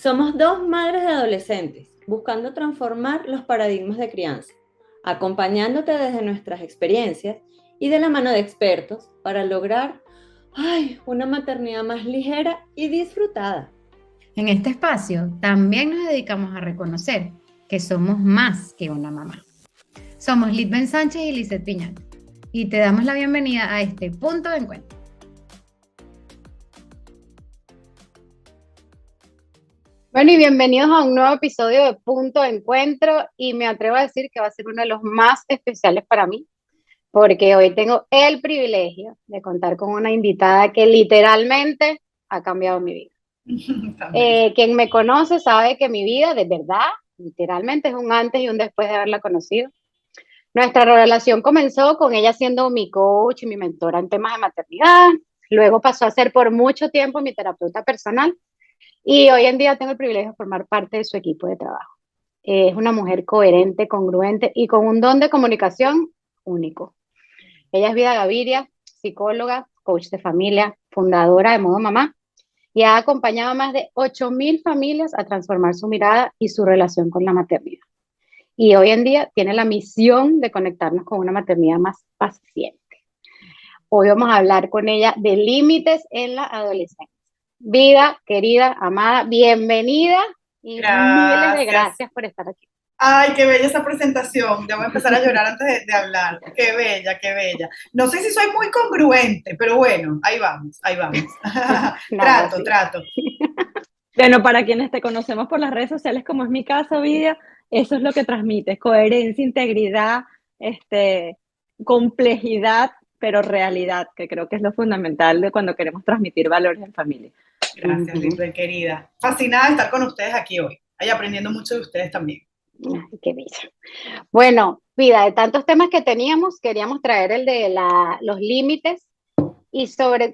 Somos dos madres de adolescentes buscando transformar los paradigmas de crianza, acompañándote desde nuestras experiencias y de la mano de expertos para lograr una maternidad más ligera y disfrutada. En este espacio también nos dedicamos a reconocer que somos más que una mamá. Somos Litben Sánchez y Lizeth Piñal y te damos la bienvenida a este punto de encuentro. Bueno, y bienvenidos a un nuevo episodio de Punto de Encuentro, y me atrevo a decir que va a ser uno de los más especiales para mí, porque hoy tengo el privilegio de contar con una invitada que literalmente ha cambiado mi vida. Quien me conoce sabe que mi vida, de verdad, literalmente es un antes y un después de haberla conocido. Nuestra relación comenzó con ella siendo mi coach y mi mentora en temas de maternidad. Luego pasó a ser por mucho tiempo mi terapeuta personal. Y hoy en día tengo el privilegio de formar parte de su equipo de trabajo. Es una mujer coherente, congruente y con un don de comunicación único. Ella es Vida Gaviria, psicóloga, coach de familia, fundadora de Modo Mamá, y ha acompañado a más de 8.000 familias a transformar su mirada y su relación con la maternidad. Y hoy en día tiene la misión de conectarnos con una maternidad más paciente. Hoy vamos a hablar con ella de límites en la adolescencia. Vida, querida, amada, bienvenida y miles de gracias por estar aquí. Ay, qué bella esa presentación. Ya voy a empezar a llorar antes de hablar. Qué bella, qué bella. No sé si soy muy congruente, pero bueno, ahí vamos, ahí vamos. Nada, trato. Bueno, para quienes te conocemos por las redes sociales, como es mi caso, Vidia, eso es lo que transmites: coherencia, integridad, complejidad, pero realidad, que creo que es lo fundamental de cuando queremos transmitir valores en familia. Gracias, Lisbeth, querida. Fascinada de estar con ustedes aquí hoy. Y aprendiendo mucho de ustedes también. Ay, qué bella. Bueno, Vida, de tantos temas que teníamos, queríamos traer el de los límites, y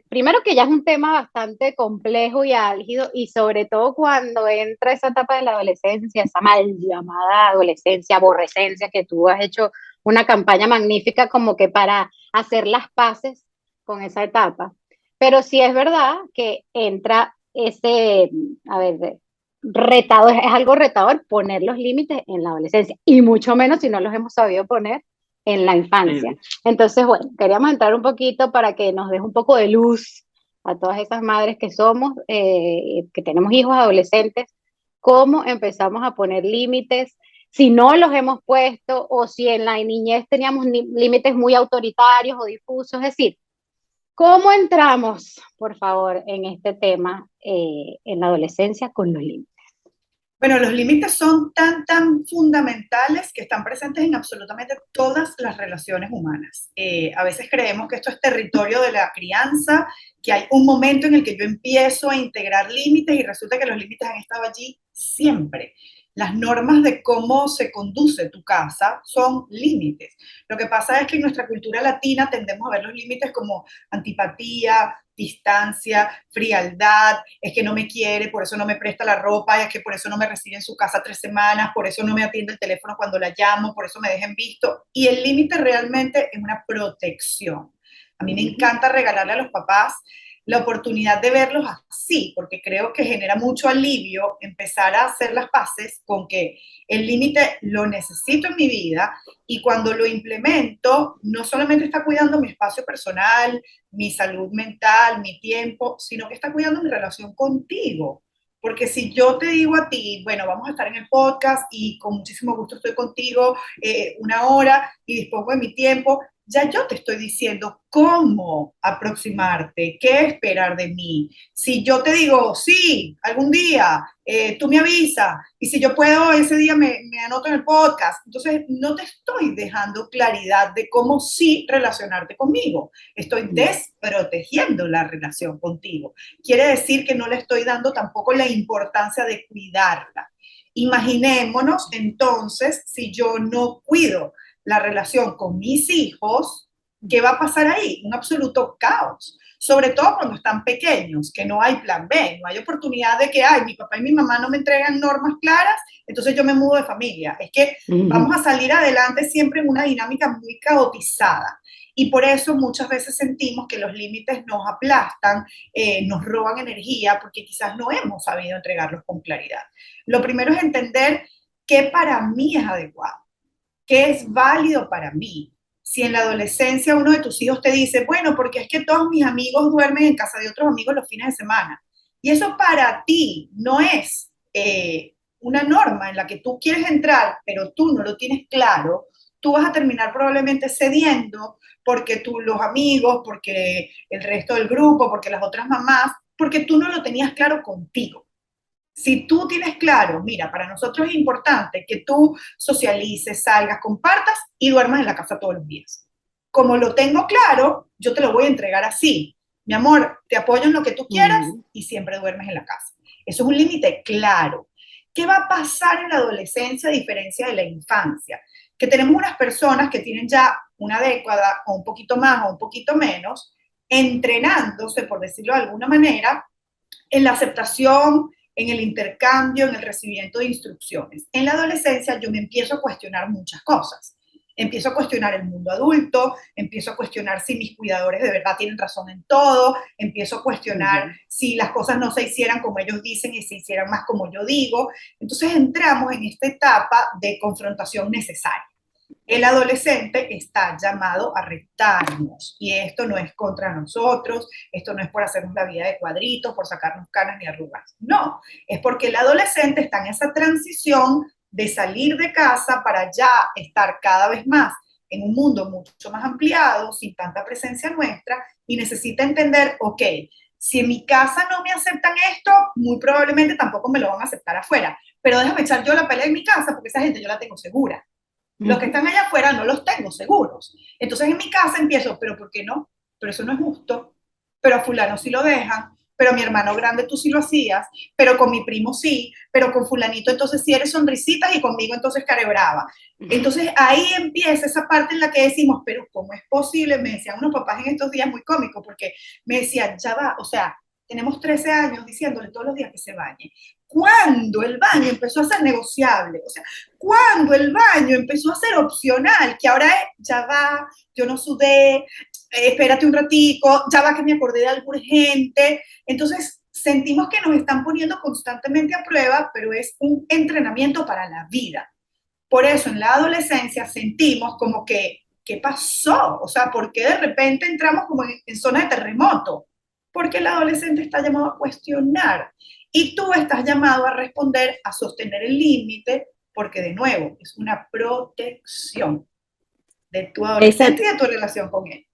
primero que ya es un tema bastante complejo y álgido, y sobre todo cuando entra esa etapa de la adolescencia, esa mal llamada adolescencia, aborrecencia, que tú has hecho una campaña magnífica como que para hacer las paces con esa etapa. Pero sí es verdad que entra ese, a ver, retador, es algo retador poner los límites en la adolescencia, y mucho menos si no los hemos sabido poner en la infancia. Entonces, bueno, queríamos entrar un poquito para que nos des un poco de luz a todas esas madres que somos, que tenemos hijos adolescentes, cómo empezamos a poner límites, si no los hemos puesto, o si en la niñez teníamos límites muy autoritarios o difusos. Es decir, ¿cómo entramos, por favor, en este tema en la adolescencia con los límites? Bueno, los límites son tan fundamentales que están presentes en absolutamente todas las relaciones humanas. A veces creemos que esto es territorio de la crianza, que hay un momento en el que yo empiezo a integrar límites y resulta que los límites han estado allí siempre. Las normas de cómo se conduce tu casa son límites. Lo que pasa es que en nuestra cultura latina tendemos a ver los límites como antipatía, distancia, frialdad, es que no me quiere, por eso no me presta la ropa, es que por eso no me recibe en su casa 3 semanas, por eso no me atiende el teléfono cuando la llamo, por eso me deja en visto. Y el límite realmente es una protección. A mí me encanta regalarle a los papás la oportunidad de verlos así, porque creo que genera mucho alivio empezar a hacer las paces con que el límite lo necesito en mi vida, y cuando lo implemento, no solamente está cuidando mi espacio personal, mi salud mental, mi tiempo, sino que está cuidando mi relación contigo. Porque si yo te digo a ti, bueno, vamos a estar en el podcast y con muchísimo gusto estoy contigo 1 hora y dispongo de mi tiempo, ya yo te estoy diciendo cómo aproximarte, qué esperar de mí. Si yo te digo, sí, algún día, tú me avisas, y si yo puedo, ese día me anoto en el podcast. Entonces, no te estoy dejando claridad de cómo sí relacionarte conmigo. Estoy desprotegiendo la relación contigo. Quiere decir que no le estoy dando tampoco la importancia de cuidarla. Imaginémonos entonces si yo no cuido la relación con mis hijos, ¿qué va a pasar ahí? Un absoluto caos. Sobre todo cuando están pequeños, que no hay plan B, no hay oportunidad de que, ay, mi papá y mi mamá no me entregan normas claras, entonces yo me mudo de familia. Es que vamos a salir adelante siempre en una dinámica muy caotizada. y por eso muchas veces sentimos que los límites nos aplastan, nos roban energía, porque quizás no hemos sabido entregarlos con claridad. Lo primero es entender qué para mí es adecuado, qué es válido para mí. Si en la adolescencia uno de tus hijos te dice, bueno, porque es que todos mis amigos duermen en casa de otros amigos los fines de semana, y eso para ti no es una norma en la que tú quieres entrar, pero tú no lo tienes claro, tú vas a terminar probablemente cediendo porque tú, los amigos, porque el resto del grupo, porque las otras mamás, porque tú no lo tenías claro contigo. Si tú tienes claro, mira, para nosotros es importante que tú socialices, salgas, compartas y duermas en la casa todos los días. Como lo tengo claro, yo te lo voy a entregar así. Mi amor, te apoyo en lo que tú quieras y siempre duermes en la casa. Eso es un límite claro. ¿Qué va a pasar en la adolescencia a diferencia de la infancia? Que tenemos unas personas que tienen ya una década o un poquito más o un poquito menos, entrenándose, por decirlo de alguna manera, en la aceptación, en el intercambio, en el recibimiento de instrucciones. En la adolescencia yo me empiezo a cuestionar muchas cosas. Empiezo a cuestionar el mundo adulto, empiezo a cuestionar si mis cuidadores de verdad tienen razón en todo, empiezo a cuestionar si las cosas no se hicieran como ellos dicen y se hicieran más como yo digo. Entonces entramos en esta etapa de confrontación necesaria. El adolescente está llamado a retarnos y esto no es contra nosotros, esto no es por hacernos la vida de cuadritos, por sacarnos canas ni arrugas, no, es porque el adolescente está en esa transición de salir de casa para ya estar cada vez más en un mundo mucho más ampliado, sin tanta presencia nuestra, y necesita entender, ok, si en mi casa no me aceptan esto, muy probablemente tampoco me lo van a aceptar afuera, pero déjame echar yo la pelea en mi casa porque esa gente yo la tengo segura. Los que están allá afuera no los tengo seguros. Entonces en mi casa empiezo, pero ¿por qué no? Pero eso no es justo. Pero a fulano sí lo dejan, pero a mi hermano grande tú sí lo hacías, pero con mi primo sí, pero con fulanito entonces sí eres sonrisitas y conmigo entonces carebrava. Entonces ahí empieza esa parte en la que decimos, pero ¿cómo es posible? Me decían unos papás en estos días muy cómicos, porque me decían, ya va, o sea, tenemos 13 años diciéndole todos los días que se bañe. ¿Cuándo el baño empezó a ser negociable? O sea, cuando el baño empezó a ser opcional, que ahora es, ya va, yo no sudé, espérate un ratico, ya va que me acordé de algo urgente. Entonces, sentimos que nos están poniendo constantemente a prueba, pero es un entrenamiento para la vida. Por eso, en la adolescencia sentimos como que, ¿qué pasó? O sea, ¿por qué de repente entramos como en zona de terremoto? Porque el adolescente está llamado a cuestionar y tú estás llamado a responder, a sostener el límite, porque de nuevo, es una protección de tu adolescente y de tu relación con él.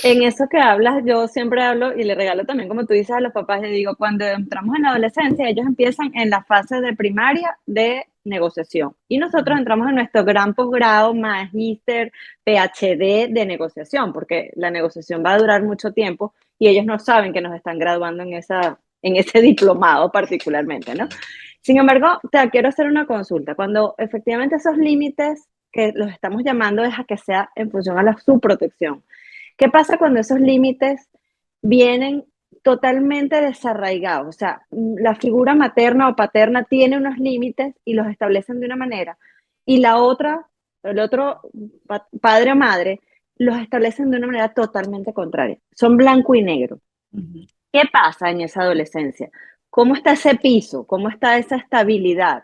En eso que hablas, yo siempre hablo y le regalo también, como tú dices, a los papás, le digo, cuando entramos en la adolescencia, ellos empiezan en la fase de primaria de negociación. Y nosotros entramos en nuestro gran posgrado, magíster, PhD de negociación, porque la negociación va a durar mucho tiempo y ellos no saben que nos están graduando en ese diplomado particularmente, ¿no? Sin embargo, te quiero hacer una consulta. Cuando efectivamente esos límites que los estamos llamando es a que sea en función a la subprotección. ¿Qué pasa cuando esos límites vienen totalmente desarraigados? O sea, la figura materna o paterna tiene unos límites y los establecen de una manera, y la otra, el otro padre o madre, los establecen de una manera totalmente contraria. Son blanco y negro. ¿Qué pasa en esa adolescencia? ¿Cómo está ese piso? ¿Cómo está esa estabilidad?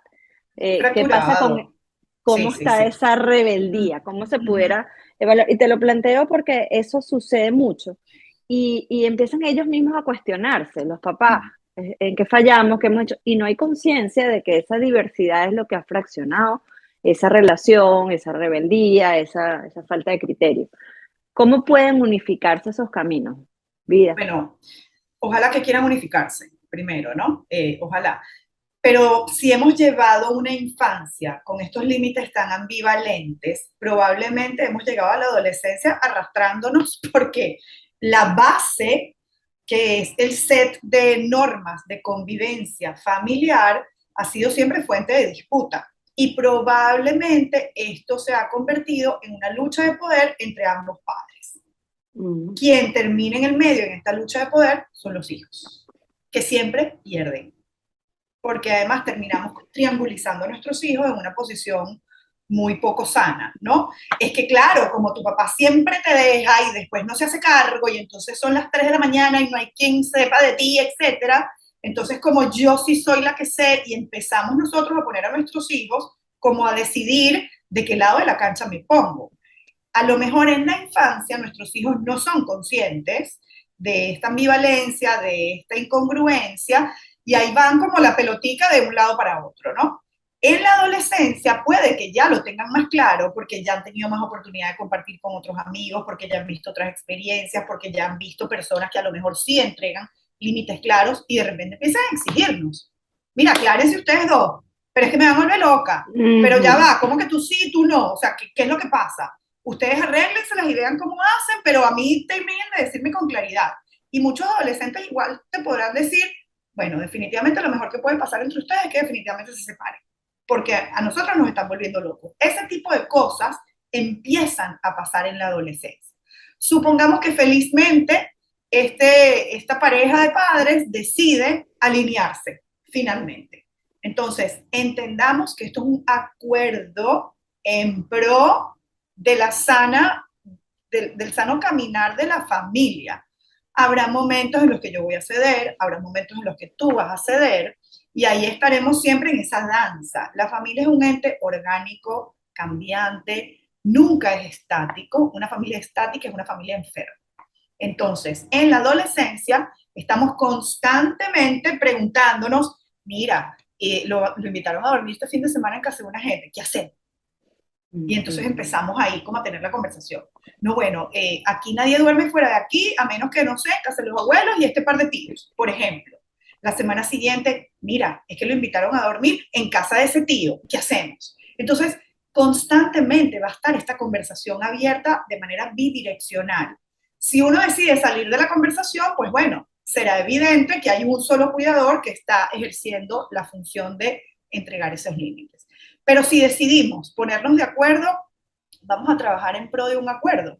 ¿Qué pasa con cómo está esa rebeldía? ¿Cómo se pudiera evaluar? Y te lo planteo porque eso sucede mucho. Y empiezan ellos mismos a cuestionarse, los papás, en qué fallamos, qué hemos hecho. Y no hay conciencia de que esa diversidad es lo que ha fraccionado esa relación, esa rebeldía, esa falta de criterio. ¿Cómo pueden unificarse esos caminos? Vida. Bueno, ojalá que quieran unificarse primero, ¿no? Ojalá. Pero si hemos llevado una infancia con estos límites tan ambivalentes, probablemente hemos llegado a la adolescencia arrastrándonos porque la base, que es el set de normas de convivencia familiar, ha sido siempre fuente de disputa. Y probablemente esto se ha convertido en una lucha de poder entre ambos padres. Quien termina en el medio en esta lucha de poder son los hijos, que siempre pierden, porque además terminamos triangulizando a nuestros hijos en una posición muy poco sana, ¿no? Es que claro, como tu papá siempre te deja y después no se hace cargo y entonces son las 3 de la mañana y no hay quien sepa de ti, etcétera. Entonces, como yo sí soy la que sé y empezamos nosotros a poner a nuestros hijos como a decidir de qué lado de la cancha me pongo. A lo mejor en la infancia nuestros hijos no son conscientes de esta ambivalencia, de esta incongruencia, y ahí van como la pelotica de un lado para otro, ¿no? En la adolescencia puede que ya lo tengan más claro porque ya han tenido más oportunidad de compartir con otros amigos, porque ya han visto otras experiencias, porque ya han visto personas que a lo mejor sí entregan límites claros y de repente empiezan a exigirnos. Mira, aclárense ustedes dos, pero es que me van a volver loca, pero ya va, ¿cómo que tú sí, tú no? O sea, ¿qué es lo que pasa? Ustedes arréglenselas y vean cómo hacen, pero a mí terminen de decirme con claridad. Y muchos adolescentes igual te podrán decir, bueno, definitivamente lo mejor que puede pasar entre ustedes es que definitivamente se separen, porque a nosotros nos están volviendo locos. Ese tipo de cosas empiezan a pasar en la adolescencia. Supongamos que felizmente esta pareja de padres decide alinearse finalmente. Entonces, entendamos que esto es un acuerdo en pro de la sana, del sano caminar de la familia. Habrá momentos en los que yo voy a ceder, habrá momentos en los que tú vas a ceder, y ahí estaremos siempre en esa danza. La familia es un ente orgánico, cambiante, nunca es estático. Una familia estática es una familia enferma. Entonces, en la adolescencia estamos constantemente preguntándonos, mira, lo invitaron a dormir este fin de semana en casa de una gente, ¿qué hacemos? Y entonces empezamos ahí como a tener la conversación. No, bueno, aquí nadie duerme fuera de aquí, a menos que, no sé, casa de los abuelos y este par de tíos, por ejemplo. La semana siguiente, mira, es que lo invitaron a dormir en casa de ese tío, ¿qué hacemos? Entonces, constantemente va a estar esta conversación abierta de manera bidireccional. Si uno decide salir de la conversación, pues bueno, será evidente que hay un solo cuidador que está ejerciendo la función de entregar esos límites. Pero si decidimos ponernos de acuerdo, vamos a trabajar en pro de un acuerdo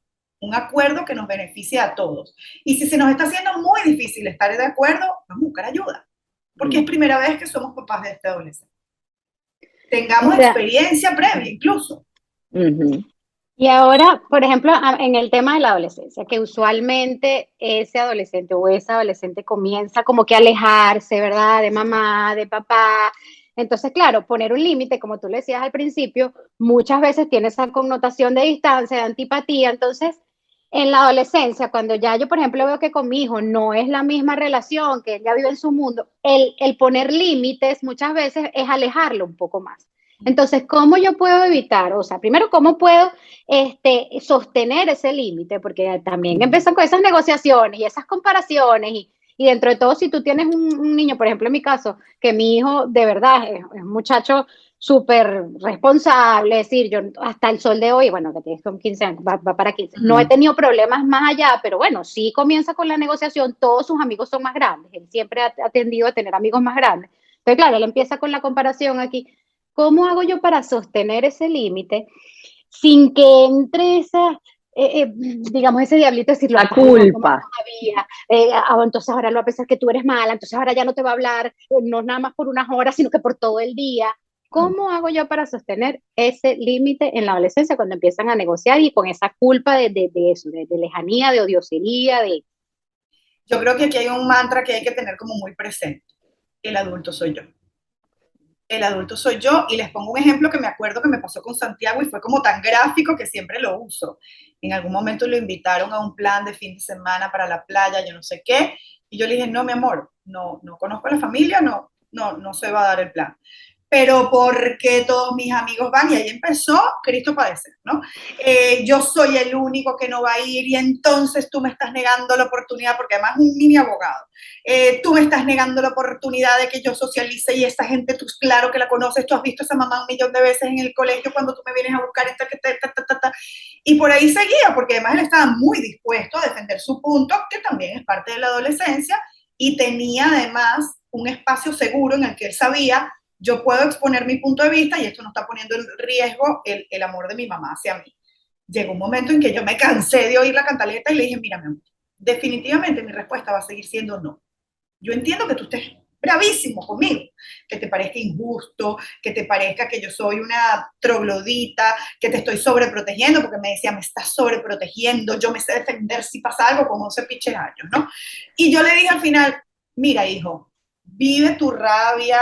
que nos beneficie a todos. Y si se nos está haciendo muy difícil estar de acuerdo, vamos a buscar ayuda, porque es primera vez que somos papás de este adolescente. Tengamos experiencia previa incluso. Y ahora, por ejemplo, en el tema de la adolescencia, que usualmente ese adolescente o esa adolescente comienza como que a alejarse, ¿verdad? De mamá, de papá. Entonces, claro, poner un límite, como tú le decías al principio, muchas veces tiene esa connotación de distancia, de antipatía. Entonces, en la adolescencia, cuando ya yo, por ejemplo, veo que con mi hijo no es la misma relación, que él ya vive en su mundo, el poner límites muchas veces es alejarlo un poco más. Entonces, ¿cómo yo puedo evitar? O sea, primero, ¿cómo puedo sostener ese límite? Porque también empiezan con esas negociaciones y esas comparaciones y dentro de todo, si tú tienes un niño, por ejemplo, en mi caso, que mi hijo de verdad es un muchacho súper responsable, es decir, yo hasta el sol de hoy, bueno, que tienes con 15 años, va para 15, no he tenido problemas más allá, pero bueno, sí comienza con la negociación, todos sus amigos son más grandes, él siempre ha tendido a tener amigos más grandes. Entonces, claro, él empieza con la comparación aquí. ¿Cómo hago yo para sostener ese límite sin que entre esa, digamos, ese diablito decirlo, La culpa. entonces ahora lo va a pensar que tú eres mala, entonces ahora ya no te va a hablar, no nada más por unas horas, sino que por todo el día? ¿Cómo hago yo para sostener ese límite en la adolescencia cuando empiezan a negociar y con esa culpa de eso, de lejanía, de odiosería, de... Yo creo que aquí hay un mantra que hay que tener como muy presente. El adulto soy yo. El adulto soy yo, y les pongo un ejemplo que me acuerdo que me pasó con Santiago y fue como tan gráfico que siempre lo uso. En algún momento lo invitaron a un plan de fin de semana para la playa, yo no sé qué, y yo le dije, no, mi amor, no conozco a la familia, no se va a dar el plan. Pero porque todos mis amigos van, y ahí empezó Cristo padecer, ¿no? Yo soy el único que no va a ir, y entonces tú me estás negando la oportunidad, porque además es un mini abogado, tú me estás negando la oportunidad de que yo socialice, y esa gente, tú claro que la conoces, tú has visto a esa mamá un millón de veces en el colegio cuando tú me vienes a buscar, y por ahí seguía, porque además él estaba muy dispuesto a defender su punto, que también es parte de la adolescencia, y tenía además un espacio seguro en el que él sabía, yo puedo exponer mi punto de vista y esto no está poniendo en riesgo el amor de mi mamá hacia mí. Llegó un momento en que yo me cansé de oír la cantaleta y le dije, mira, mi amor, definitivamente mi respuesta va a seguir siendo no. Yo entiendo que tú estés bravísimo conmigo, que te parezca injusto, que te parezca que yo soy una troglodita, que te estoy sobreprotegiendo, porque me decía, me estás sobreprotegiendo, yo me sé defender si pasa algo con 11 piches años, ¿no? Y yo le dije al final, mira, hijo, vive tu rabia,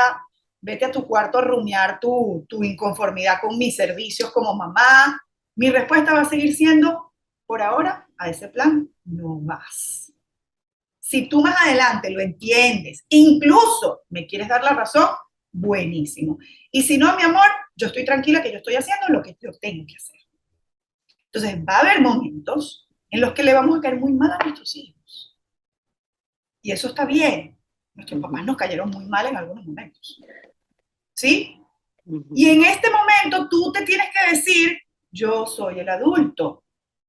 vete a tu cuarto a rumiar tu inconformidad con mis servicios como mamá. Mi respuesta va a seguir siendo, por ahora, a ese plan no vas. Si tú más adelante lo entiendes, incluso me quieres dar la razón, buenísimo. Y si no, mi amor, yo estoy tranquila que yo estoy haciendo lo que yo tengo que hacer. Entonces, va a haber momentos en los que le vamos a caer muy mal a nuestros hijos. Y eso está bien. Nuestros papás nos cayeron muy mal en algunos momentos. ¿Sí? Y en este momento tú te tienes que decir, yo soy el adulto,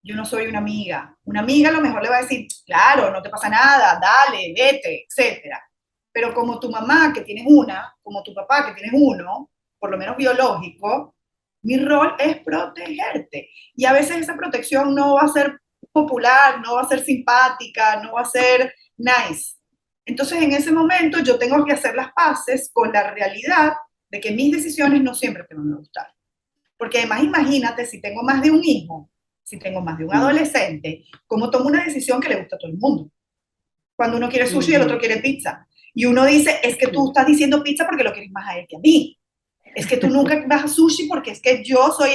yo no soy una amiga. Una amiga a lo mejor le va a decir, claro, no te pasa nada, dale, vete, etcétera. Pero como tu mamá, que tienes una, como tu papá, que tienes uno, por lo menos biológico, mi rol es protegerte. Y a veces esa protección no va a ser popular, no va a ser simpática, no va a ser nice. Entonces, en ese momento yo tengo que hacer las paces con la realidad de que mis decisiones no siempre te van a gustar. Porque además imagínate si tengo más de un hijo, si tengo más de un adolescente, ¿cómo tomo una decisión que le gusta a todo el mundo? Cuando uno quiere sushi y el otro quiere pizza. Y uno dice, es que tú estás diciendo pizza porque lo quieres más a él que a mí. Es que tú nunca vas a sushi porque es que yo soy...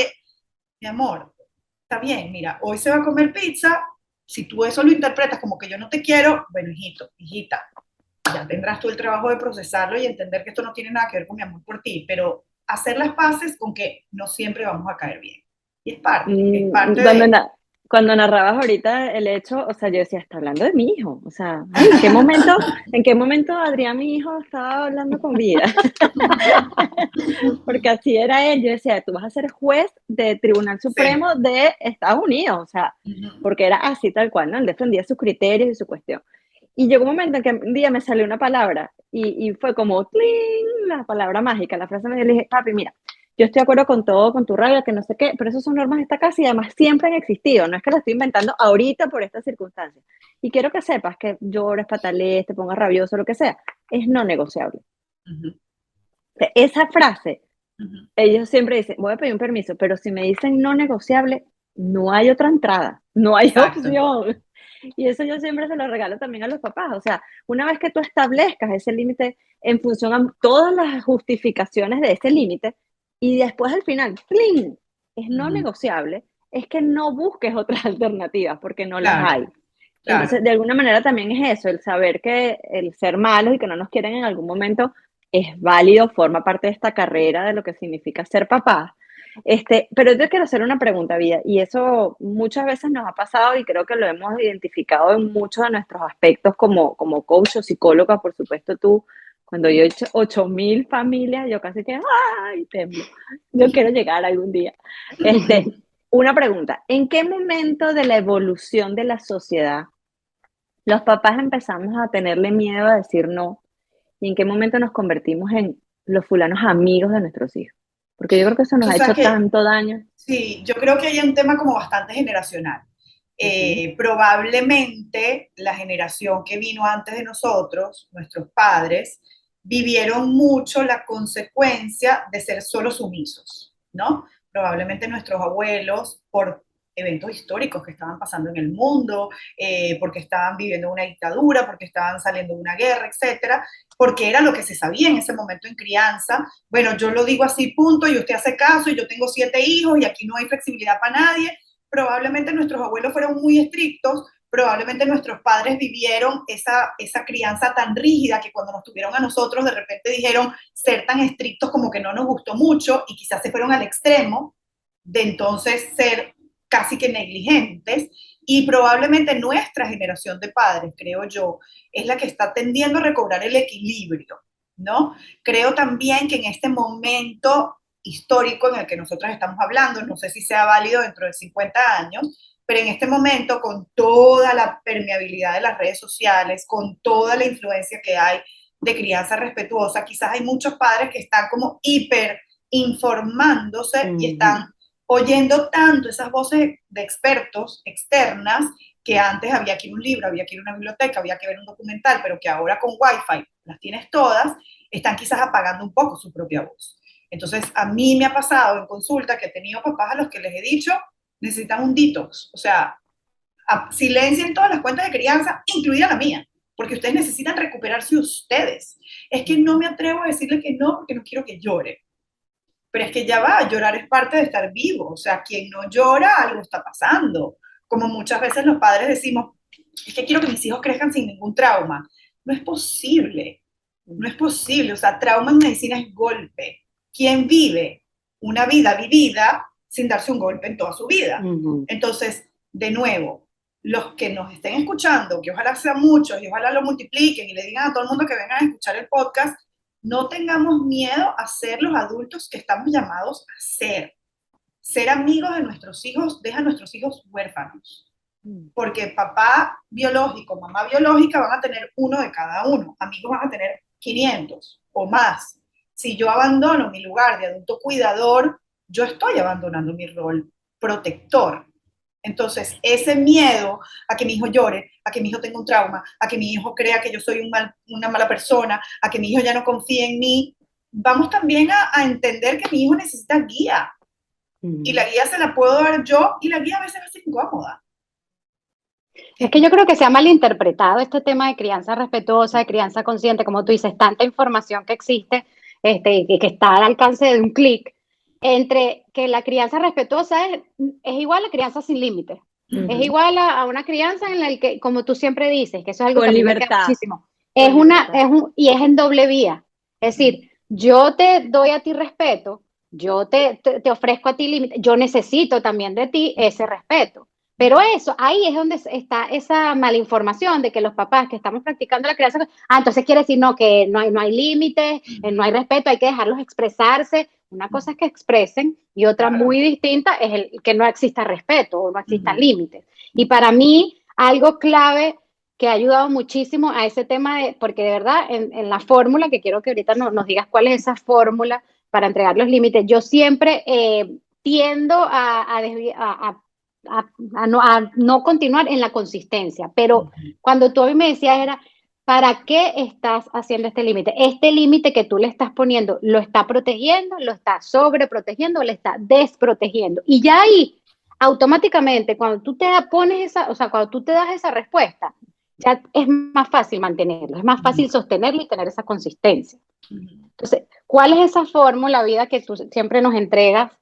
Mi amor, está bien, mira, hoy se va a comer pizza. Si tú eso lo interpretas como que yo no te quiero, bueno, hijito, hijita, ya tendrás tú el trabajo de procesarlo y entender que esto no tiene nada que ver con mi amor por ti, pero hacer las paces con que no siempre vamos a caer bien. Y es parte Cuando, de... cuando narrabas ahorita el hecho, o sea, yo decía, está hablando de mi hijo, o sea, ay, en qué momento Adrián, mi hijo, estaba hablando con vida? Porque así era él, yo decía, tú vas a ser juez del Tribunal Sí. Supremo de Estados Unidos, o sea, porque era así tal cual, ¿no? Él defendía sus criterios y su cuestión. Y llegó un momento en que un día me salió una palabra y fue como, ¡tling! La palabra mágica, la frase me dije, papi, mira, yo estoy de acuerdo con todo, con tu rabia, que no sé qué, pero esas son normas de esta casa y además siempre han existido, no es que las estoy inventando ahorita por estas circunstancias. Y quiero que sepas que llores, patalees, te pongas rabioso, lo que sea, es no negociable. Esa frase, ellos siempre dicen, voy a pedir un permiso, pero si me dicen no negociable, no hay otra entrada, no hay Exacto. opción. Y eso yo siempre se lo regalo también a los papás. O sea, una vez que tú establezcas ese límite en función a todas las justificaciones de ese límite, y después al final, ¡pling! Es no negociable, es que no busques otras alternativas porque no las Claro, hay. Entonces, claro. de alguna manera también es eso, el saber que el ser malos y que no nos quieren en algún momento es válido, forma parte de esta carrera de lo que significa ser papá. Pero yo quiero hacer una pregunta, Vida, y eso muchas veces nos ha pasado y creo que lo hemos identificado en muchos de nuestros aspectos como coach o psicóloga, por supuesto tú, cuando yo he hecho 8.000 familias, yo casi que, ¡ay, temblo! Yo quiero llegar algún día. Una pregunta, ¿en qué momento de la evolución de la sociedad los papás empezamos a tenerle miedo a decir no? ¿Y en qué momento nos convertimos en los fulanos amigos de nuestros hijos? Porque yo creo que eso nos Tú ha sabes hecho que tanto daño. sí, yo creo que hay un tema como bastante generacional. Ujú, Probablemente la generación que vino antes de nosotros, nuestros padres, vivieron mucho la consecuencia de ser solo sumisos, ¿no? Probablemente nuestros abuelos, por eventos históricos que estaban pasando en el mundo, porque estaban viviendo una dictadura, porque estaban saliendo de una guerra, etcétera, porque era lo que se sabía en ese momento en crianza. Bueno, yo lo digo así, punto, y usted hace caso, y yo tengo 7 hijos, y aquí no hay flexibilidad para nadie. Probablemente nuestros abuelos fueron muy estrictos, probablemente nuestros padres vivieron esa crianza tan rígida que cuando nos tuvieron a nosotros de repente dijeron ser tan estrictos como que no nos gustó mucho y quizás se fueron al extremo de entonces ser casi que negligentes y probablemente nuestra generación de padres, creo yo, es la que está tendiendo a recobrar el equilibrio, ¿no? Creo también que en este momento histórico en el que nosotros estamos hablando, no sé si sea válido dentro de 50 años, pero en este momento, con toda la permeabilidad de las redes sociales, con toda la influencia que hay de crianza respetuosa, quizás hay muchos padres que están como hiper informándose y ujú, están oyendo tanto esas voces de expertos externas que antes había que ir a un libro, había que ir a una biblioteca, había que ver un documental, pero que ahora con Wi-Fi las tienes todas, están quizás apagando un poco su propia voz. Entonces, a mí me ha pasado en consulta que he tenido papás a los que les he dicho, necesitan un detox, o sea, silencien todas las cuentas de crianza, incluida la mía, porque ustedes necesitan recuperarse ustedes. Es que no me atrevo a decirle que no, porque no quiero que llore. Pero es que ya va, llorar es parte de estar vivo, o sea, quien no llora, algo está pasando. Como muchas veces los padres decimos, es que quiero que mis hijos crezcan sin ningún trauma. No es posible, no es posible, o sea, trauma en medicina es golpe. ¿Quién vive una vida vivida sin darse un golpe en toda su vida? Entonces, de nuevo, los que nos estén escuchando, que ojalá sean muchos y ojalá lo multipliquen y le digan a todo el mundo que vengan a escuchar el podcast, no tengamos miedo a ser los adultos que estamos llamados a ser. Ser amigos de nuestros hijos deja a nuestros hijos huérfanos. Porque papá biológico, mamá biológica van a tener uno de cada uno. Amigos van a tener 500 o más. Si yo abandono mi lugar de adulto cuidador, yo estoy abandonando mi rol protector. Entonces, ese miedo a que mi hijo llore, a que mi hijo tenga un trauma, a que mi hijo crea que yo soy una mala persona, a que mi hijo ya no confíe en mí, vamos también a entender que mi hijo necesita guía. Y la guía se la puedo dar yo, y la guía a veces va a ser incómoda. Es que yo creo que se ha malinterpretado este tema de crianza respetuosa, de crianza consciente, como tú dices, tanta información que existe, que está al alcance de un clic, entre que la crianza respetuosa es igual a crianza sin límites. Es igual a una crianza en la que, como tú siempre dices, que eso es algo Con que a mí me queda muchísimo, y es en doble vía. Es decir, yo te doy a ti respeto, yo te ofrezco a ti límites, yo necesito también de ti ese respeto. Pero eso, ahí es donde está esa malinformación de que los papás que estamos practicando la crianza, entonces quiere decir no, que no hay límites, no hay respeto, hay que dejarlos expresarse. Una cosa es que expresen y otra muy distinta es el que no exista respeto o no existan límites. Y para mí, algo clave que ha ayudado muchísimo a ese tema, porque de verdad, en la fórmula, que quiero que ahorita nos digas cuál es esa fórmula para entregar los límites, yo siempre tiendo a no continuar en la consistencia, pero cuando tú a mí me decías era, ¿para qué estás haciendo este límite? Este límite que tú le estás poniendo, ¿lo está protegiendo, lo está sobreprotegiendo o le está desprotegiendo? Y ya ahí, automáticamente, cuando tú te pones cuando tú te das esa respuesta, ya es más fácil mantenerlo, es más fácil sostenerlo y tener esa consistencia. Entonces, ¿cuál es esa fórmula, vida, que tú siempre nos entregas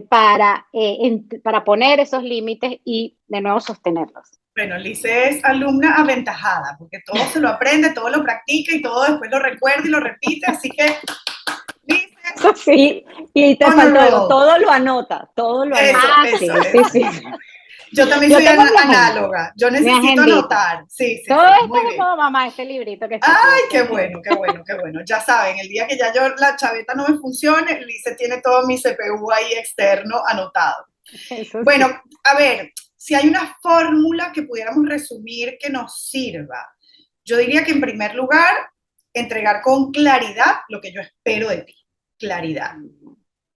para poner esos límites y de nuevo sostenerlos? Bueno, Lice es alumna aventajada, porque todo se lo aprende, todo lo practica y todo después lo recuerda y lo repite, así que, Lice... Sí, y te faltó algo, todo lo anota, todo lo anota. Sí. Yo también soy análoga, yo necesito anotar. Sí, todo esto es como mamá, este librito que está. Ay, qué bueno. Ya saben, el día que ya la chaveta no me funcione, Lice tiene todo mi CPU ahí externo anotado. Bueno, a ver, si hay una fórmula que pudiéramos resumir que nos sirva, yo diría que en primer lugar, entregar con claridad lo que yo espero de ti. Claridad.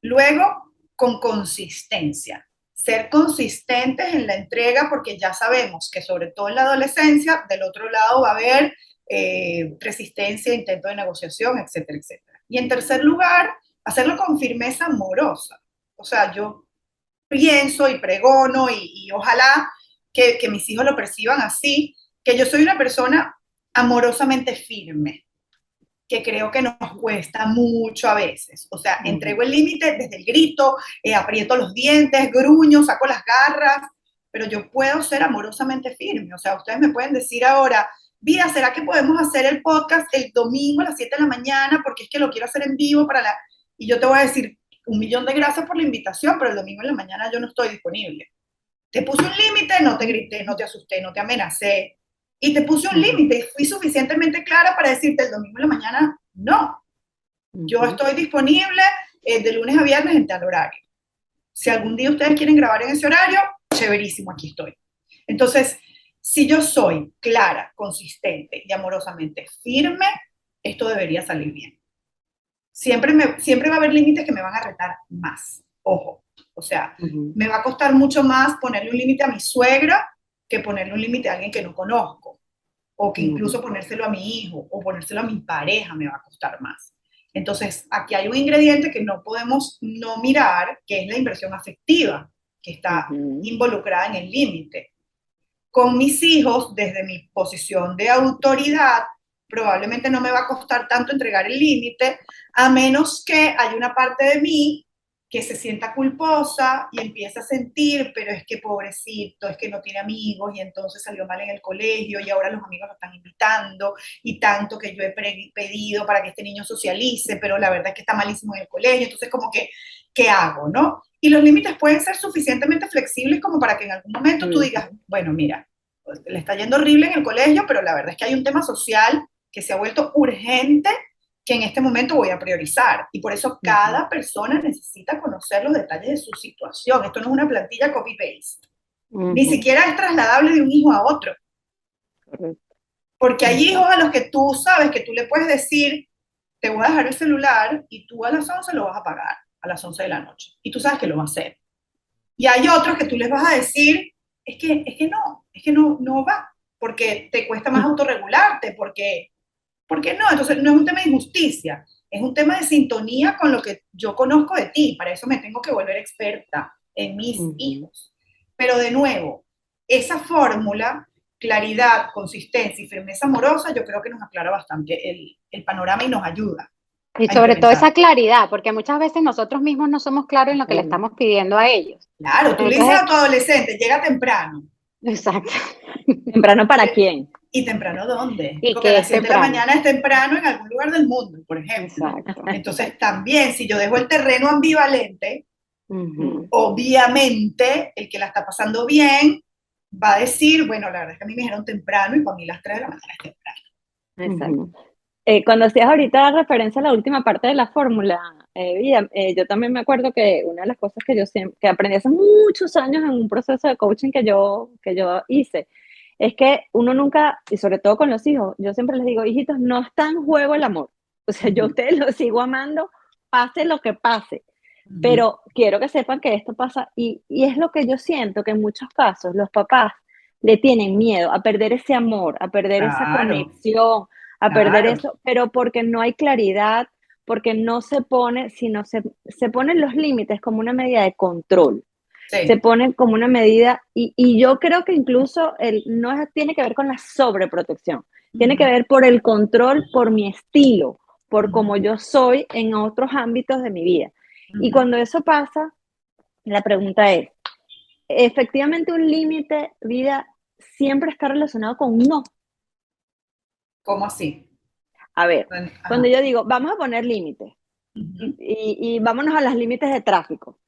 Luego, con consistencia. Ser consistentes en la entrega, porque ya sabemos que sobre todo en la adolescencia, del otro lado va a haber resistencia, intento de negociación, etcétera, etcétera. Y en tercer lugar, hacerlo con firmeza amorosa. O sea, yo pienso y pregono y ojalá que mis hijos lo perciban así, que yo soy una persona amorosamente firme, que creo que nos cuesta mucho a veces. O sea, entrego el límite desde el grito, aprieto los dientes, gruño, saco las garras, pero yo puedo ser amorosamente firme. O sea, ustedes me pueden decir ahora, Vida, ¿será que podemos hacer el podcast el domingo a las 7 de la mañana? Porque es que lo quiero hacer en vivo Y yo te voy a decir, 1.000.000 de gracias por la invitación, pero el domingo en la mañana yo no estoy disponible. Te puse un límite, no te grité, no te asusté, no te amenacé. Y te puse un límite y fui suficientemente clara para decirte el domingo en la mañana, no. Yo estoy disponible de lunes a viernes en tal horario. Si algún día ustedes quieren grabar en ese horario, chéverísimo, aquí estoy. Entonces, si yo soy clara, consistente y amorosamente firme, esto debería salir bien. Siempre va a haber límites que me van a retar más. Ojo. O sea, me va a costar mucho más ponerle un límite a mi suegra que ponerle un límite a alguien que no conozco, o que incluso ponérselo a mi hijo o ponérselo a mi pareja me va a costar más. Entonces, aquí hay un ingrediente que no podemos no mirar, que es la inversión afectiva, que está involucrada en el límite. Con mis hijos, desde mi posición de autoridad, probablemente no me va a costar tanto entregar el límite, a menos que haya una parte de mí que se sienta culposa y empieza a sentir, pero es que pobrecito, es que no tiene amigos y entonces salió mal en el colegio y ahora los amigos lo están invitando y tanto que yo he pedido para que este niño socialice, pero la verdad es que está malísimo en el colegio, entonces como que, ¿qué hago, no? Y los límites pueden ser suficientemente flexibles como para que en algún momento tú digas, bueno, mira, le está yendo horrible en el colegio, pero la verdad es que hay un tema social que se ha vuelto urgente que en este momento voy a priorizar. Y por eso cada persona necesita conocer los detalles de su situación. Esto no es una plantilla copy-paste. Ni siquiera es trasladable de un hijo a otro. Porque hay hijos a los que tú sabes que tú le puedes decir, te voy a dejar el celular y tú a las 11 lo vas a pagar, a las 11 de la noche. Y tú sabes que lo va a hacer. Y hay otros que tú les vas a decir, es que no va, porque te cuesta más autorregularte, porque no, entonces no es un tema de injusticia, es un tema de sintonía con lo que yo conozco de ti, para eso me tengo que volver experta en mis hijos. Pero de nuevo, esa fórmula, claridad, consistencia y firmeza amorosa, yo creo que nos aclara bastante el panorama y nos ayuda. Y sobre todo esa claridad, porque muchas veces nosotros mismos no somos claros en lo que le estamos pidiendo a ellos. Claro, tú le dices a tu adolescente, llega temprano. Exacto. ¿Temprano para quién? ¿Y temprano dónde? ¿Y porque a las 7 de la mañana es temprano en algún lugar del mundo, por ejemplo. Exacto. Entonces también, si yo dejo el terreno ambivalente, obviamente el que la está pasando bien va a decir, bueno, la verdad es que a mí me dijeron temprano y para mí las 3 de la mañana es temprano. Exacto. Cuando hacías ahorita referencia a la última parte de la fórmula, yo también me acuerdo que una de las cosas que yo siempre, que aprendí hace muchos años en un proceso de coaching que yo hice, es que uno nunca, y sobre todo con los hijos, yo siempre les digo, hijitos, no está en juego el amor. O sea, yo a ustedes los sigo amando, pase lo que pase. Pero quiero que sepan que esto pasa, y es lo que yo siento que en muchos casos los papás le tienen miedo a perder ese amor, a perder esa conexión, a perder eso, pero porque no hay claridad, porque no se pone, sino se ponen los límites como una medida de control. Sí. Se ponen como una medida, y yo creo que incluso no tiene que ver con la sobreprotección, tiene que ver por el control, por mi estilo, por cómo yo soy en otros ámbitos de mi vida. Y cuando eso pasa, la pregunta es, ¿efectivamente un límite, vida, siempre está relacionado con un no? ¿Cómo así? A ver, cuando yo digo, vamos a poner límites, y vámonos a los límites de tráfico.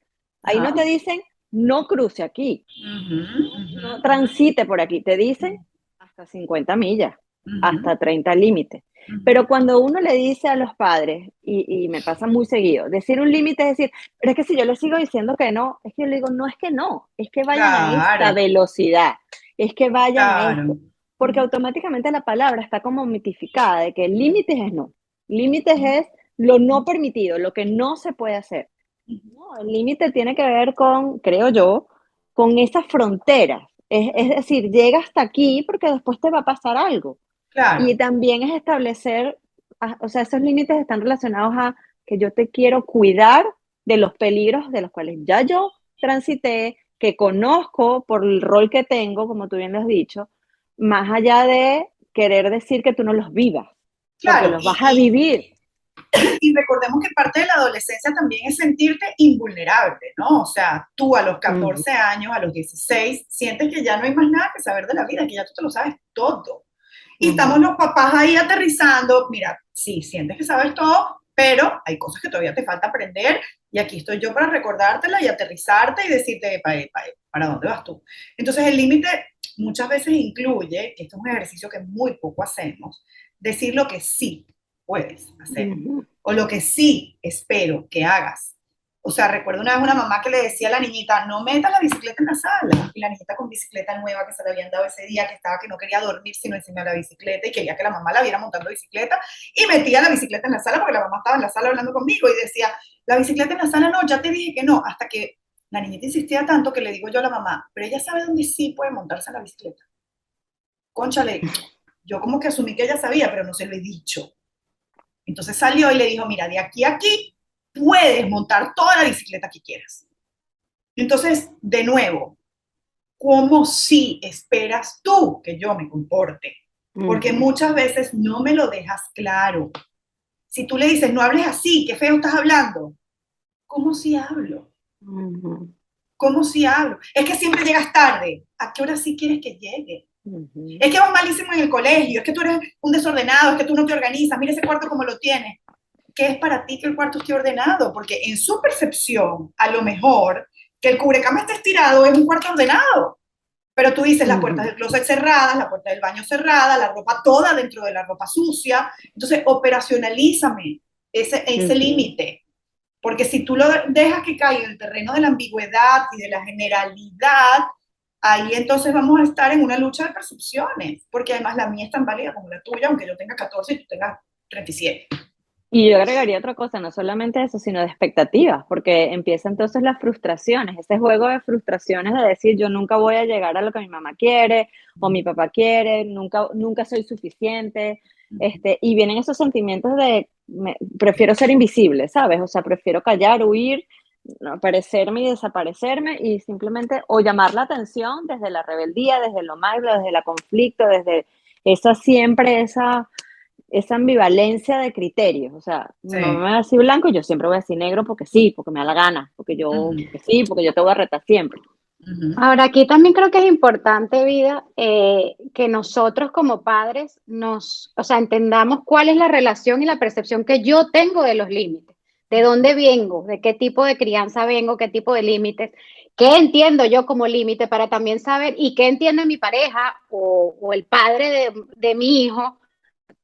Ahí no te dicen, no cruce aquí, no transite por aquí, te dicen hasta 50 millas, hasta 30 límites. Pero cuando uno le dice a los padres, y me pasa muy seguido, decir un límite es decir, pero es que si yo le sigo diciendo que no, es que yo le digo, no es que no, es que vayan a esta velocidad, es que vayan a esto. Porque automáticamente la palabra está como mitificada de que límites es no. Límites es lo no permitido, lo que no se puede hacer. No, el límite tiene que ver con, creo yo, con esas fronteras. Es decir, llega hasta aquí porque después te va a pasar algo. Claro. Y también es establecer, o sea, esos límites están relacionados a que yo te quiero cuidar de los peligros de los cuales ya yo transité, que conozco por el rol que tengo, como tú bien lo has dicho, más allá de querer decir que tú no los vivas, claro, porque los vas a vivir. Y recordemos que parte de la adolescencia también es sentirte invulnerable, ¿no? O sea, tú a los 14 años, a los 16, sientes que ya no hay más nada que saber de la vida, que ya tú te lo sabes todo. Y estamos los papás ahí aterrizando, mira, sí, sientes que sabes todo, pero hay cosas que todavía te falta aprender y aquí estoy yo para recordártela y aterrizarte y decirte, ¿para dónde vas tú? Entonces el límite muchas veces incluye, que esto es un ejercicio que muy poco hacemos, decir lo que sí puedes hacer o lo que sí espero que hagas. O sea, recuerdo una vez una mamá que le decía a la niñita, no metas la bicicleta en la sala. Y la niñita con bicicleta nueva que se le habían dado ese día, que no quería dormir sino encima de la bicicleta y quería que la mamá la viera montando bicicleta y metía la bicicleta en la sala porque la mamá estaba en la sala hablando conmigo y decía, la bicicleta en la sala no, ya te dije que no, hasta que La niñita insistía tanto que le digo yo a la mamá, pero ella sabe dónde sí puede montarse en la bicicleta. Cónchale, yo como que asumí que ella sabía, pero no se lo he dicho. Entonces salió y le dijo, mira, de aquí a aquí puedes montar toda la bicicleta que quieras. Entonces, de nuevo, ¿cómo si esperas tú que yo me comporte? Porque muchas veces no me lo dejas claro. Si tú le dices, no hables así, qué feo estás hablando, ¿cómo si hablo? ¿Cómo si hablo? Es que siempre llegas tarde. ¿A qué hora sí quieres que llegue? Es que vas malísimo en el colegio, es que tú eres un desordenado, es que tú no te organizas, mira ese cuarto como lo tienes. ¿Qué es para ti que el cuarto esté ordenado? Porque en su percepción, a lo mejor, que el cubrecama esté estirado es un cuarto ordenado. Pero tú dices las puertas del closet cerradas, la puerta del baño cerrada, la ropa toda dentro de la ropa sucia. Entonces, operacionalízame ese límite. Porque si tú lo dejas que caiga en el terreno de la ambigüedad y de la generalidad, ahí entonces vamos a estar en una lucha de percepciones. Porque además la mía es tan válida como la tuya, aunque yo tenga 14 y tú tengas 37. Y yo agregaría otra cosa, no solamente eso, sino de expectativas, porque empieza entonces las frustraciones, ese juego de frustraciones de decir yo nunca voy a llegar a lo que mi mamá quiere o mi papá quiere, nunca soy suficiente, y vienen esos sentimientos de prefiero ser invisible, ¿sabes? O sea, prefiero callar, huir, no, aparecerme y desaparecerme y simplemente o llamar la atención desde la rebeldía, desde lo malo, desde el conflicto, desde esa ambivalencia de criterios, o sea, mi mamá me va a decir blanco y yo siempre voy a decir negro porque sí, porque me da la gana, porque sí, porque yo te voy a retar siempre. Ahora, aquí también creo que es importante, Vida, que nosotros como padres o sea, entendamos cuál es la relación y la percepción que yo tengo de los límites, de dónde vengo, de qué tipo de crianza vengo, qué tipo de límites, qué entiendo yo como límite para también saber y qué entiende mi pareja o el padre de mi hijo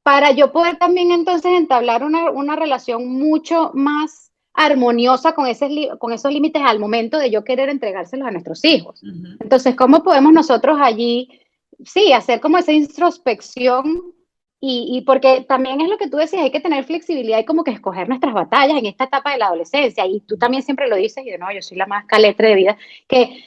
para yo poder también entonces entablar una relación mucho más armoniosa con esos límites al momento de yo querer entregárselos a nuestros hijos. Entonces, ¿cómo podemos nosotros allí, sí, hacer como esa introspección? Y porque también es lo que tú decías, hay que tener flexibilidad y como que escoger nuestras batallas en esta etapa de la adolescencia. Y tú también siempre lo dices, y yo no, yo soy la más caletre de vida, que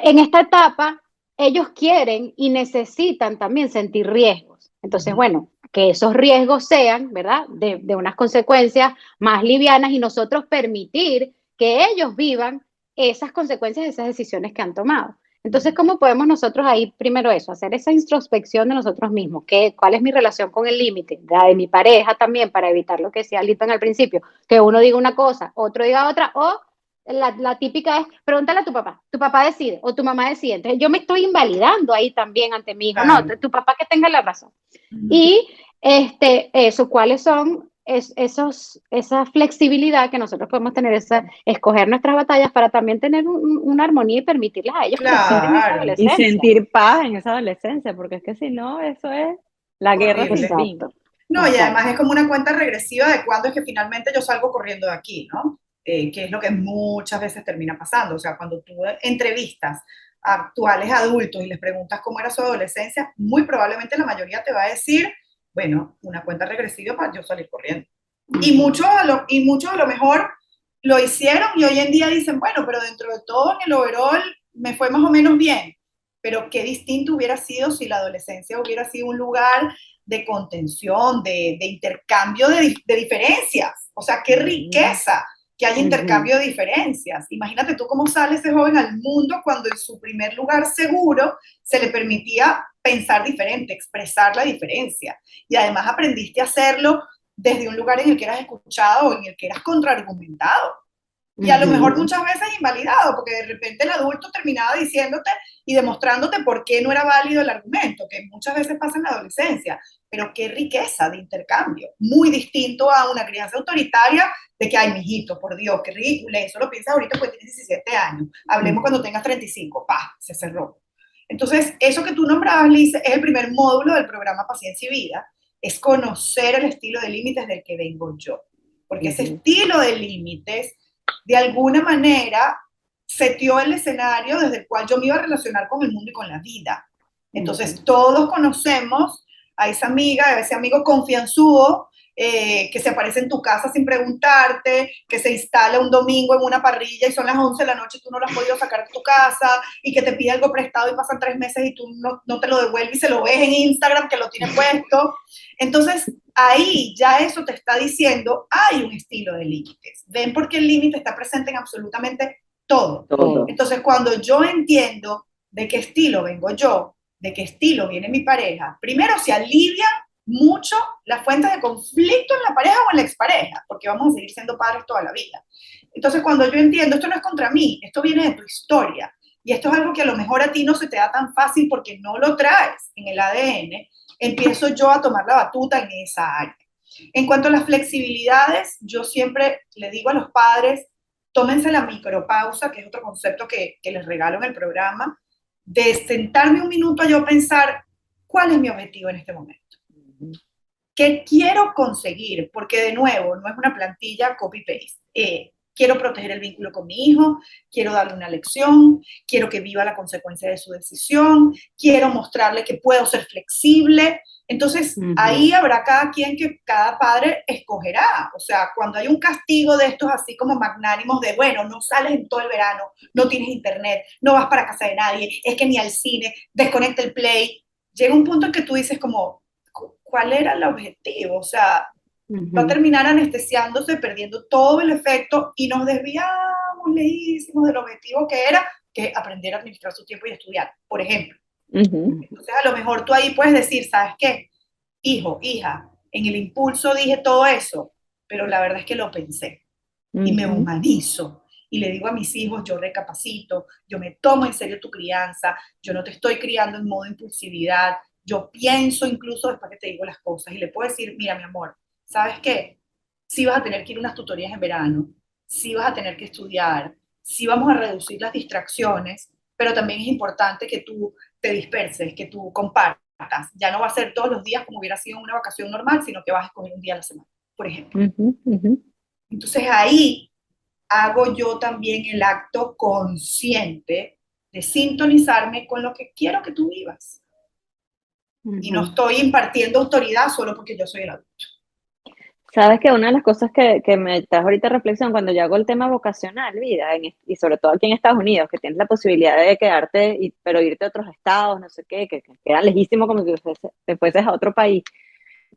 en esta etapa ellos quieren y necesitan también sentir riesgos. Entonces, bueno, que esos riesgos sean, ¿verdad?, de unas consecuencias más livianas y nosotros permitir que ellos vivan esas consecuencias de esas decisiones que han tomado. Entonces, ¿cómo podemos nosotros ahí, primero eso, hacer esa introspección de nosotros mismos? ¿Cuál es mi relación con el límite? La de mi pareja también, para evitar lo que decía Lito en el principio, que uno diga una cosa, otro diga otra, o la típica es, pregúntale a tu papá decide, o tu mamá decide. Entonces, yo me estoy invalidando ahí también ante mi hijo. Claro. No, tu papá que tenga la razón. Y cuáles son esa flexibilidad que nosotros podemos tener, escoger nuestras batallas para también tener una armonía y permitirles a ellos crecer en esa adolescencia. Y sentir paz en esa adolescencia, porque es que si no, eso es la guerra sin fin. No, y además es como una cuenta regresiva de cuándo es que finalmente yo salgo corriendo de aquí, ¿no? Que es lo que muchas veces termina pasando. O sea, cuando tú entrevistas a actuales adultos y les preguntas cómo era su adolescencia, muy probablemente la mayoría te va a decir, bueno, una cuenta regresiva para yo salir corriendo. Y muchos a lo mejor lo hicieron y hoy en día dicen, bueno, pero dentro de todo en el overall me fue más o menos bien. Pero qué distinto hubiera sido si la adolescencia hubiera sido un lugar de contención, de intercambio de diferencias. O sea, qué riqueza que haya intercambio de diferencias. Imagínate tú cómo sale ese joven al mundo cuando en su primer lugar seguro se le permitía pensar diferente, expresar la diferencia. Y además aprendiste a hacerlo desde un lugar en el que eras escuchado o en el que eras contraargumentado. Y a lo mejor muchas veces invalidado, porque de repente el adulto terminaba diciéndote y demostrándote por qué no era válido el argumento, que muchas veces pasa en la adolescencia. Pero qué riqueza de intercambio. Muy distinto a una crianza autoritaria de que, ay, mijito, por Dios, qué ridículo. Eso lo piensas ahorita porque tienes 17 años. Hablemos cuando tengas 35. ¡Pah! Se cerró. Entonces, eso que tú nombrabas, Liz, es el primer módulo del programa Paciencia y Vida. Es conocer el estilo de límites del que vengo yo. Porque ese estilo de límites de alguna manera seteó el escenario desde el cual yo me iba a relacionar con el mundo y con la vida. Entonces, todos conocemos a esa amiga, a ese amigo confianzudo que se aparece en tu casa sin preguntarte, que se instala un domingo en una parrilla y son las 11 de la noche y tú no lo has podido sacar de tu casa, y que te pide algo prestado y pasan 3 meses y tú no te lo devuelves y se lo ves en Instagram que lo tiene puesto. Entonces, ahí ya eso te está diciendo, hay un estilo de límites. Ven, porque el límite está presente en absolutamente todo. Todo. Entonces, cuando yo entiendo de qué estilo vengo yo, de qué estilo viene mi pareja, primero se alivia mucho las fuentes de conflicto en la pareja o en la expareja, porque vamos a seguir siendo padres toda la vida. Entonces, cuando yo entiendo, esto no es contra mí, esto viene de tu historia, y esto es algo que a lo mejor a ti no se te da tan fácil porque no lo traes en el ADN, empiezo yo a tomar la batuta en esa área. En cuanto a las flexibilidades, yo siempre le digo a los padres, tómense la micropausa, que es otro concepto que les regalo en el programa, de sentarme un minuto a yo pensar cuál es mi objetivo en este momento. ¿Qué quiero conseguir? Porque de nuevo, no es una plantilla copy-paste. Quiero proteger el vínculo con mi hijo, quiero darle una lección, quiero que viva la consecuencia de su decisión, quiero mostrarle que puedo ser flexible. Entonces, ahí habrá cada quien que cada padre escogerá. O sea, cuando hay un castigo de estos así como magnánimos de, bueno, no sales en todo el verano, no tienes internet, no vas para casa de nadie, es que ni al cine, desconecta el play, llega un punto en que tú dices como, ¿cuál era el objetivo? O sea, va a terminar anestesiándose, perdiendo todo el efecto y nos desviamos leísimos del objetivo que era que aprender a administrar su tiempo y estudiar, por ejemplo. Entonces, a lo mejor tú ahí puedes decir, ¿sabes qué? Hijo, hija, en el impulso dije todo eso, pero la verdad es que lo pensé y me humanizo. Y le digo a mis hijos, yo recapacito, yo me tomo en serio tu crianza, yo no te estoy criando en modo impulsividad, yo pienso incluso después que te digo las cosas y le puedo decir, mira mi amor, ¿sabes qué? Sí vas a tener que ir a unas tutorías en verano, sí vas a tener que estudiar, sí vamos a reducir las distracciones, pero también es importante que tú te disperses, que tú compartas. Ya no va a ser todos los días como hubiera sido una vacación normal, sino que vas a escoger un día a la semana, por ejemplo. Entonces ahí hago yo también el acto consciente de sintonizarme con lo que quiero que tú vivas. Y no estoy impartiendo autoridad solo porque yo soy el adulto. Sabes que una de las cosas que me trajo ahorita reflexión cuando yo hago el tema vocacional, vida, y sobre todo aquí en Estados Unidos, que tienes la posibilidad de quedarte, pero irte a otros estados, no sé qué, que quedan lejísimos como si te fueses a otro país.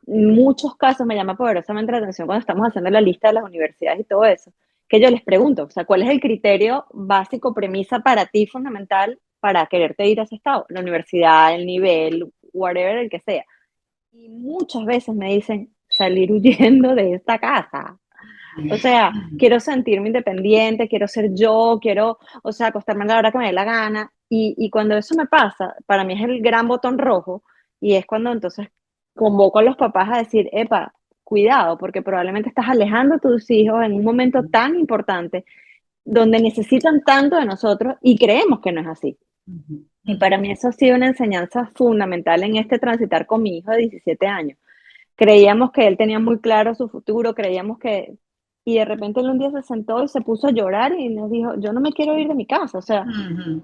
En muchos casos me llama poderosamente la atención cuando estamos haciendo la lista de las universidades y todo eso, que yo les pregunto, o sea, ¿cuál es el criterio básico, premisa para ti fundamental para quererte ir a ese estado? La universidad, el nivel, whatever, el que sea. Y muchas veces me dicen, salir huyendo de esta casa. O sea, quiero sentirme independiente, quiero ser yo, quiero, o sea, acostarme a la hora que me dé la gana. Y cuando eso me pasa, para mí es el gran botón rojo y es cuando entonces convoco a los papás a decir, epa, cuidado, porque probablemente estás alejando a tus hijos en un momento tan importante donde necesitan tanto de nosotros y creemos que no es así. Y para mí eso ha sido una enseñanza fundamental en este transitar con mi hijo de 17 años. Creíamos que él tenía muy claro su futuro, creíamos que... Y de repente él un día se sentó y se puso a llorar y nos dijo, yo no me quiero ir de mi casa, o sea,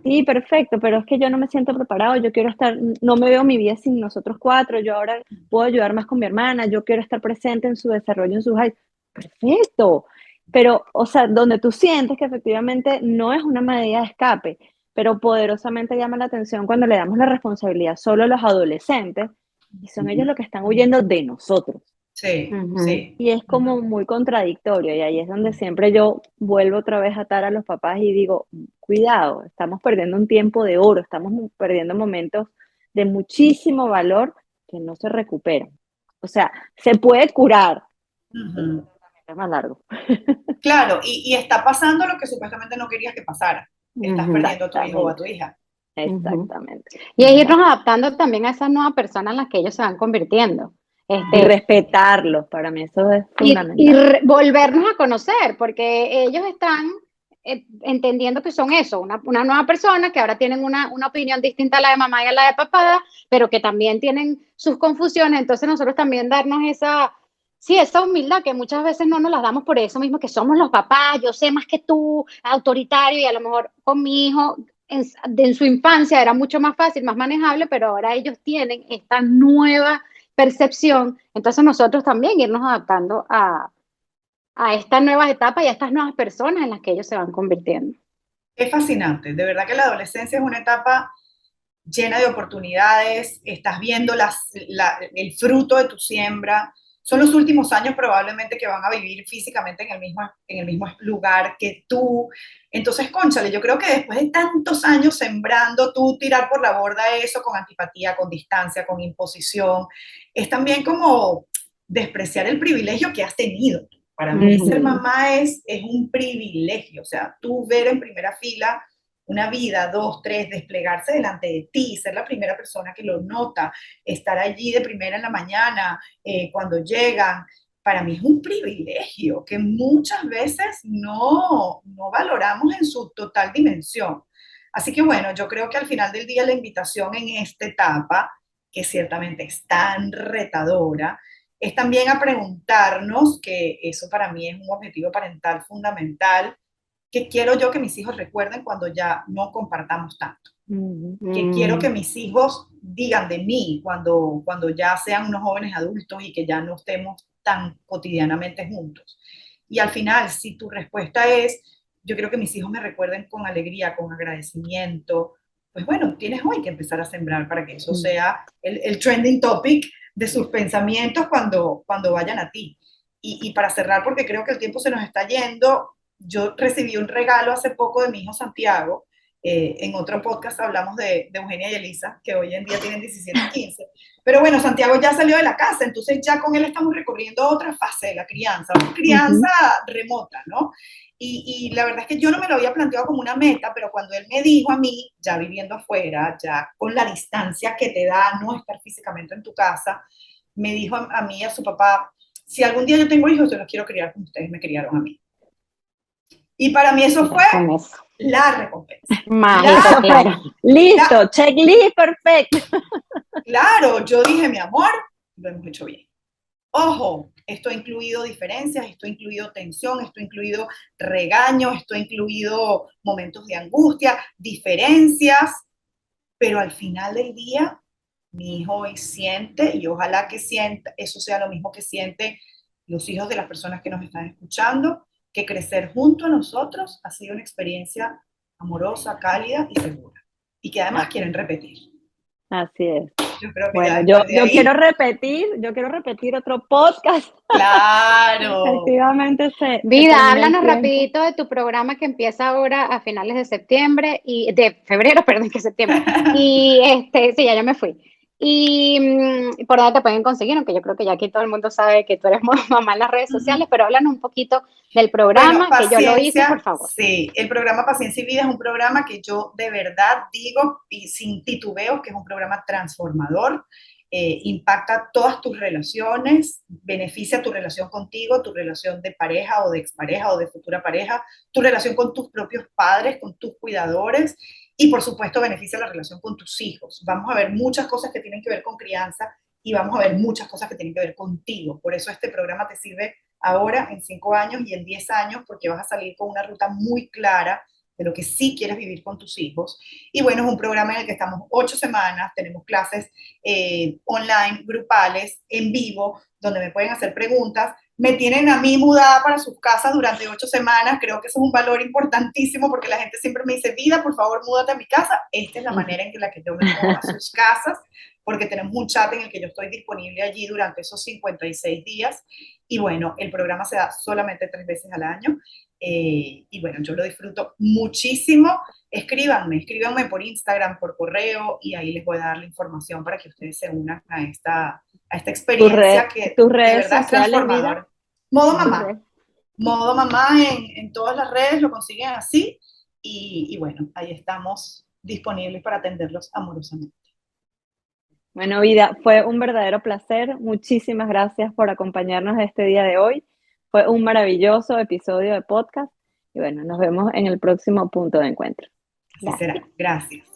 sí, perfecto, pero es que yo no me siento preparado, yo quiero estar, no me veo mi vida sin nosotros cuatro, yo ahora puedo ayudar más con mi hermana, yo quiero estar presente en su desarrollo, en sus hijos. Perfecto, pero, o sea, donde tú sientes que efectivamente no es una medida de escape, pero poderosamente llama la atención cuando le damos la responsabilidad solo a los adolescentes, y son ellos los que están huyendo de nosotros. Sí, sí. Y es como muy contradictorio, y ahí es donde siempre yo vuelvo otra vez a atar a los papás y digo, cuidado, estamos perdiendo un tiempo de oro, estamos perdiendo momentos de muchísimo valor que no se recuperan. O sea, se puede curar, pero es más largo. Claro, y está pasando lo que supuestamente no querías que pasara. Estás perdiendo a tu hijo o a tu hija. Exactamente. Y es irnos adaptando también a esas nuevas personas en las que ellos se van convirtiendo. Y respetarlos, para mí eso es fundamental. Y volvernos a conocer, porque ellos están entendiendo que son eso, una nueva persona, que ahora tienen una opinión distinta a la de mamá y a la de papá, pero que también tienen sus confusiones. Entonces nosotros también darnos esa humildad que muchas veces no nos las damos por eso mismo, que somos los papás, yo sé más que tú, autoritario, y a lo mejor con mi hijo en su infancia era mucho más fácil, más manejable, pero ahora ellos tienen esta nueva percepción, entonces nosotros también irnos adaptando a estas nuevas etapas y a estas nuevas personas en las que ellos se van convirtiendo. Es fascinante, de verdad que la adolescencia es una etapa llena de oportunidades, estás viendo el fruto de tu siembra. Son los últimos años probablemente que van a vivir físicamente en el mismo lugar que tú. Entonces, cónchale, yo creo que después de tantos años sembrando, tú tirar por la borda eso con antipatía, con distancia, con imposición, es también como despreciar el privilegio que has tenido. Para mí ser mamá es un privilegio, o sea, tú ver en primera fila una vida, dos, tres, desplegarse delante de ti, ser la primera persona que lo nota, estar allí de primera en la mañana, cuando llegan, para mí es un privilegio que muchas veces no valoramos en su total dimensión. Así que bueno, yo creo que al final del día la invitación en esta etapa, que ciertamente es tan retadora, es también a preguntarnos, que eso para mí es un objetivo parental fundamental, que quiero yo que mis hijos recuerden cuando ya no compartamos tanto. Que quiero que mis hijos digan de mí cuando ya sean unos jóvenes adultos y que ya no estemos tan cotidianamente juntos. Y al final, si tu respuesta es, yo quiero que mis hijos me recuerden con alegría, con agradecimiento, pues bueno, tienes hoy que empezar a sembrar para que eso sea el trending topic de sus pensamientos cuando vayan a ti. Y para cerrar, porque creo que el tiempo se nos está yendo, yo recibí un regalo hace poco de mi hijo Santiago. En otro podcast hablamos de Eugenia y Elisa, que hoy en día tienen 17 y 15. Pero bueno, Santiago ya salió de la casa, entonces ya con él estamos recorriendo otra fase de la crianza, una crianza remota, ¿no? Y la verdad es que yo no me lo había planteado como una meta, pero cuando él me dijo a mí, ya viviendo afuera, ya con la distancia que te da no estar físicamente en tu casa, me dijo a mí y a su papá, si algún día yo tengo hijos, yo los quiero criar como ustedes me criaron a mí. Y para mí eso fue la recompensa. Mágico, claro. Listo, checklist perfecto. Claro, yo dije, mi amor, lo hemos hecho bien. Ojo, esto ha incluido diferencias, esto ha incluido tensión, esto ha incluido regaño, esto ha incluido momentos de angustia, diferencias, pero al final del día, mi hijo hoy siente, y ojalá que sienta, eso sea lo mismo que sienten los hijos de las personas que nos están escuchando, que crecer junto a nosotros ha sido una experiencia amorosa, cálida y segura. Y que además quieren repetir. Así es. Yo creo que bueno, yo quiero repetir otro podcast. Claro. Efectivamente. Vida, háblanos rapidito de tu programa que empieza ahora a finales de septiembre, y de febrero, perdón, que septiembre. Y sí, ya yo me fui. Y por dónde te pueden conseguir, aunque yo creo que ya aquí todo el mundo sabe que tú eres mamá en las redes sociales, pero háblanos un poquito del programa, bueno, que yo lo hice, por favor. Sí, el programa Paciencia y Vida es un programa que yo de verdad digo, y sin titubeos, que es un programa transformador, impacta todas tus relaciones, beneficia tu relación contigo, tu relación de pareja o de expareja o de futura pareja, tu relación con tus propios padres, con tus cuidadores, y por supuesto beneficia la relación con tus hijos. Vamos a ver muchas cosas que tienen que ver con crianza y vamos a ver muchas cosas que tienen que ver contigo. Por eso este programa te sirve ahora, en 5 años y en 10 años, porque vas a salir con una ruta muy clara de lo que sí quieres vivir con tus hijos. Y bueno, es un programa en el que estamos 8 semanas, tenemos clases online, grupales, en vivo, donde me pueden hacer preguntas. Me tienen a mí mudada para sus casas durante 8 semanas. Creo que eso es un valor importantísimo porque la gente siempre me dice, Vida, por favor, múdate a mi casa. Esta es la manera en la que yo me mudo a sus casas, porque tenemos un chat en el que yo estoy disponible allí durante esos 56 días. Y bueno, el programa se da solamente 3 veces al año. Y bueno, yo lo disfruto muchísimo. Escríbanme por Instagram, por correo, y ahí les voy a dar la información para que ustedes se unan a esta experiencia tus de redes verdad es transformadora. Modo mamá. Modo mamá en todas las redes, lo consiguen así. Y bueno, ahí estamos disponibles para atenderlos amorosamente. Bueno, Vida, fue un verdadero placer. Muchísimas gracias por acompañarnos este día de hoy. Fue un maravilloso episodio de podcast. Y bueno, nos vemos en el próximo punto de encuentro. Así será. Gracias.